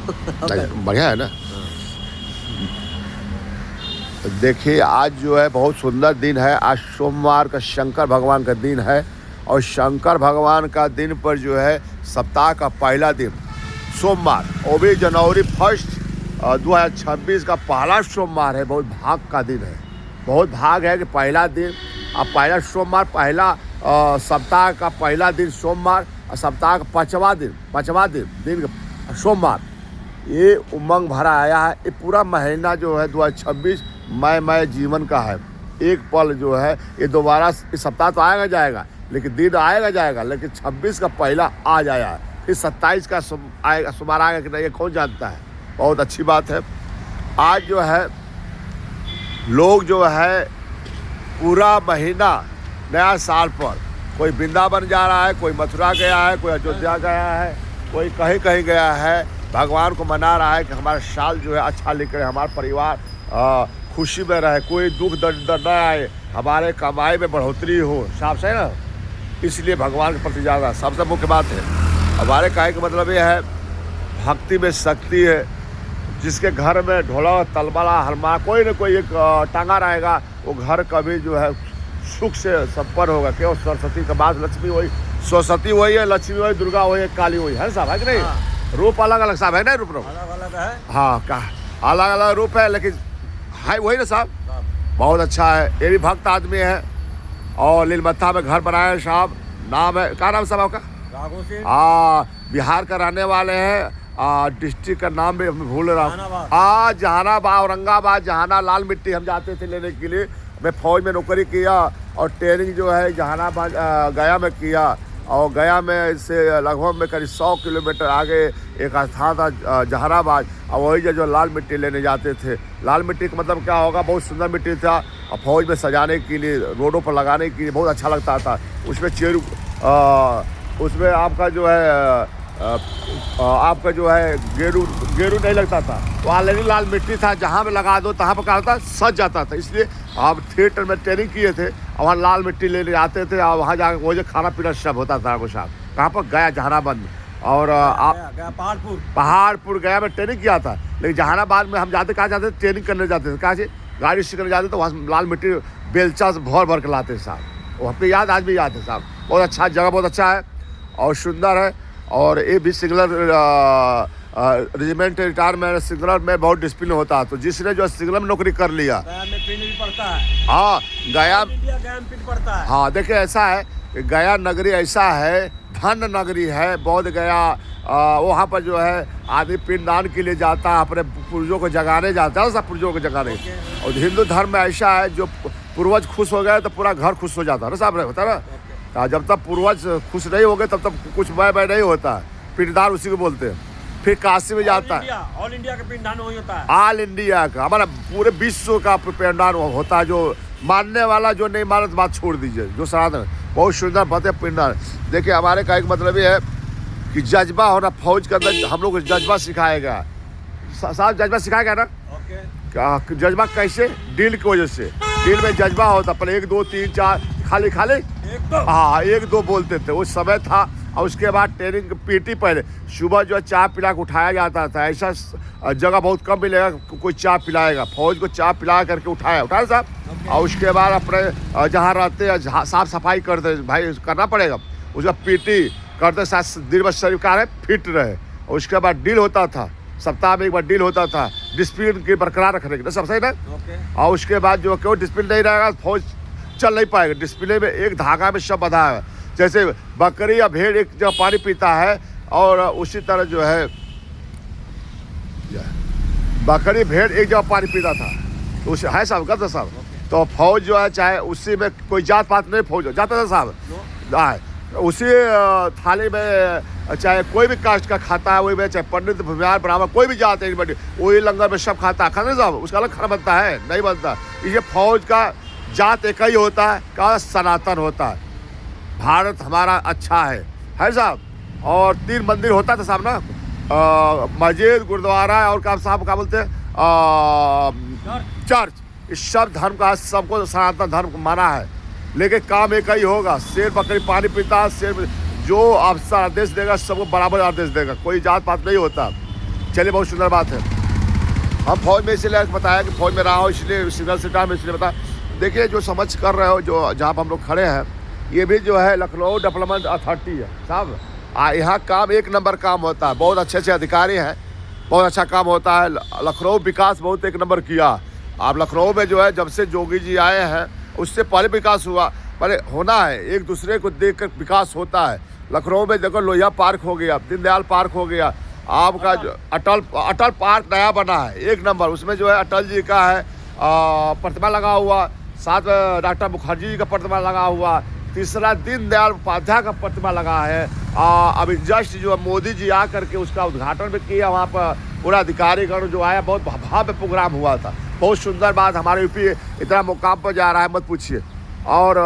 बढ़िया है ना। देखिए आज जो है बहुत सुंदर दिन है। आज सोमवार का शंकर भगवान का दिन है और शंकर भगवान का दिन पर जो है सप्ताह का पहला दिन सोमवार, वो भी जनवरी 1 2026 का पहला सोमवार है। बहुत भाग का दिन है, बहुत भाग है कि पहला दिन, अब पहला सोमवार, पहला सप्ताह का पहला दिन सोमवार और सप्ताह का पाँचवा दिन सोमवार। ये उमंग भरा आया है। ये पूरा महीना जो है 2026 मय जीवन का है। एक पल जो है ये दोबारा, इस सप्ताह तो आएगा जाएगा, लेकिन दिन आएगा जाएगा, लेकिन 26 का पहला आज आया है। फिर 27 का आएगा, सोमवार आएगा कि नहीं ये कौन जानता है। बहुत अच्छी बात है। आज जो है लोग जो है पूरा महीना नया साल पर कोई वृंदावन जा रहा है, कोई मथुरा गया है, कोई अयोध्या गया है, कोई कहीं कहीं गया है, भगवान को मना रहा है कि हमारा साल जो है अच्छा निकले, हमारा परिवार खुशी में रहे, कोई दुख दर्द न आए, हमारे कमाई में बढ़ोतरी हो, साफ से ना। इसलिए भगवान के प्रति ज़्यादा सबसे मुख्य बात है। हमारे कहने का मतलब ये है भक्ति में शक्ति है। जिसके घर में ढोलक तलवाला हरमा कोई न कोई एक टांगा रहेगा, वो घर कभी जो है सुख से संपन्न होगा। क्यों? सरस्वती का बात, लक्ष्मी वही, सरस्वती वही है, लक्ष्मी वही, दुर्गा वही है, काली वही है साहब, है कि नहीं? हाँ। रूप अलग अलग साहब है ना, रूप अलग अलग है। हाँ, कहा अलग अलग रूप है, लेकिन है वही ना साहब। बहुत अच्छा है। ये भी भक्त आदमी है और लीलमत्था में घर बनाए हैं साहब। नाम है, क्या नाम साहब आपका? राघो सिंह। बिहार का रहने वाले हैं। डिस्ट्रिक्ट का नाम भी भूल रहा हूँ। जहानाबाद, औरंगाबाद, लाल मिट्टी हम जाते थे लेने के लिए। मैं फौज में नौकरी किया और ट्रेनिंग जो है जहानाबाद गया में किया, और गया में से लगभग में करीब 100 किलोमीटर आगे एक स्थान था जहानाबाद, और वही जो लाल मिट्टी लेने जाते थे। लाल मिट्टी का मतलब क्या होगा? बहुत सुंदर मिट्टी था और फौज में सजाने के लिए, रोडों पर लगाने के लिए बहुत अच्छा लगता था। उसमें उसमें आपका जो है गेरू नहीं लगता था, ऑलरेडी लाल मिट्टी था। जहाँ पे लगा दो तहाँ पर क्या होता, सज जाता था। इसलिए आप थिएटर में ट्रेनिंग किए थे और वहाँ लाल मिट्टी लेने आते थे और वहाँ जाकर वो जो खाना पीना सब होता था आपको साहब। कहाँ पर? गया, जहानाबाद में। और आप पहाड़पुर गया में ट्रेनिंग किया था। लेकिन जहानाबाद में हम जाते, कहाँ जाते थे? ट्रेनिंग करने जाते थे। कहाँ से? गाड़ी सीखने जाते तो वहाँ लाल मिट्टी बेलचा से भर के लाते साहब। वो हमको याद, आज भी याद है साहब। बहुत अच्छा जगह, बहुत अच्छा है और सुंदर है। और ये भी सिग्नल रेजिमेंट रिटायरमेंट सिग्नल में बहुत डिसिप्लिन होता है। तो जिसने जो सिग्नल में नौकरी कर लिया, गया में पिन भी पड़ता है। हाँ, गया में पिन पड़ता है। हाँ, देखिए ऐसा है, गया नगरी ऐसा है, धन नगरी है बोध गया। वहाँ पर जो है आदमी पिंडदान के लिए जाता है, अपने पूर्वजों को जगाने जाता है, सब पूर्वजों को जगाने। और हिंदू धर्म में ऐसा है, जो पूर्वज खुश हो गए तो पूरा घर खुश हो जाता है ना साहब, होता है ना। जब तक पूर्वज खुश नहीं हो गए तब तक कुछ मैं नहीं होता है। पिंडदान उसी को बोलते हैं। फिर काशी में जाता है। ऑल इंडिया का पिंडदान वही होता है। ऑल इंडिया का, हमारा पूरे विश्व का पिंडदान होता है। जो मानने वाला, जो नहीं मानने बात छोड़ दीजिए, जो सनातन। बहुत सुंदर बात है पिंडदान। देखिए हमारे का एक मतलब ये है कि जज्बा होना, फौज के अंदर हम लोग को जज्बा सिखाएगा साहब। जज्बा सिखाएगा ना। जज्बा कैसे? डील की वजह से। डील में जज्बा होता, पहले 1 2 3 4 खाली 1 2 बोलते थे, उस समय था। और उसके बाद ट्रेनिंग पीटी, पहले सुबह जो है चाय पिला के उठाया जाता था। ऐसा जगह बहुत कम मिलेगा कोई चाय पिलाएगा। फौज को चाय पिला करके उठाया साहब। और उसके बाद अपने जहाँ रहते हैं साफ सफाई करते, भाई करना पड़ेगा। उसका पीटी करते साथ दिन भर शरीर का फिट रहे। और उसके बाद डील होता था, सप्ताह में एक बार डील होता था, डिसिप्लिन की बरकरार रखने के, सब सही ना। और उसके बाद जो क्यों डिसिप्लिन नहीं रहेगा फौज चल नहीं पाएगा। डिसिप्लिन में एक धागा में सब बंधा है। जैसे बकरी या भेड़ एक जगह पानी पीता है, और उसी तरह जो है बकरी भेड़ एक जगह पानी पीता था, तो उसे है साहब, गलत साहब। तो फौज जो है, चाहे उसी में कोई जात पात नहीं, फौज जाता था साहब। उसी थाली में चाहे कोई भी कास्ट का खाता है, वही में चाहे पंडित भूमिहार ब्राह्मण कोई भी जात है, वही लंगर में सब खाता है। खाना साहब उसका अलग खाना बनता है, नहीं बनता। ये फौज का जात एक ही होता है, का सनातन होता है। भारत हमारा अच्छा है साहब। और 3 मंदिर होता था साहब ना, मस्जिद, गुरुद्वारा और क्या साहब क्या बोलते हैं, चर्च। इस सब धर्म का सबको सनातन धर्म माना है। लेकिन काम एक ही होगा, शेर बकरी पानी पीता है, शेर जो अफसर आदेश देगा सबको बराबर आदेश देगा, कोई जात पात नहीं होता। चलिए, बहुत सुंदर बात है। हम फौज में इसलिए बताया कि फौज में रहा हो, इसलिए सिग्नल सिटा में इसलिए बता। देखिए, जो समझ कर रहे हो, जो जहाँ पर हम लोग खड़े हैं, ये भी जो है लखनऊ डेवलपमेंट अथॉरिटी है साहब। यहाँ काम एक नंबर काम होता है, बहुत अच्छे अच्छे अधिकारी हैं, बहुत अच्छा काम होता है। लखनऊ विकास बहुत एक नंबर किया। आप लखनऊ में जो है जब से जोगी जी आए हैं, उससे पहले विकास हुआ, पहले होना है, एक दूसरे को देख कर विकास होता है। लखनऊ में देखो लोहिया पार्क हो गया, दीनदयाल पार्क हो गया, आपका जो अटल पार्क नया बना है, एक नंबर। उसमें जो है अटल जी का है प्रतिमा लगा हुआ, साथ डॉक्टर मुखर्जी जी का प्रतिमा लगा हुआ, तीसरा दीनदयाल उपाध्याय का प्रतिमा लगा है। अभी जस्ट जो मोदी जी आ करके उसका उद्घाटन भी किया, वहाँ पर पूरा अधिकारीगण जो आया, बहुत भव्य प्रोग्राम हुआ था। बहुत सुंदर बात, हमारे यूपी इतना मुकाम पर जा रहा है, मत पूछिए। और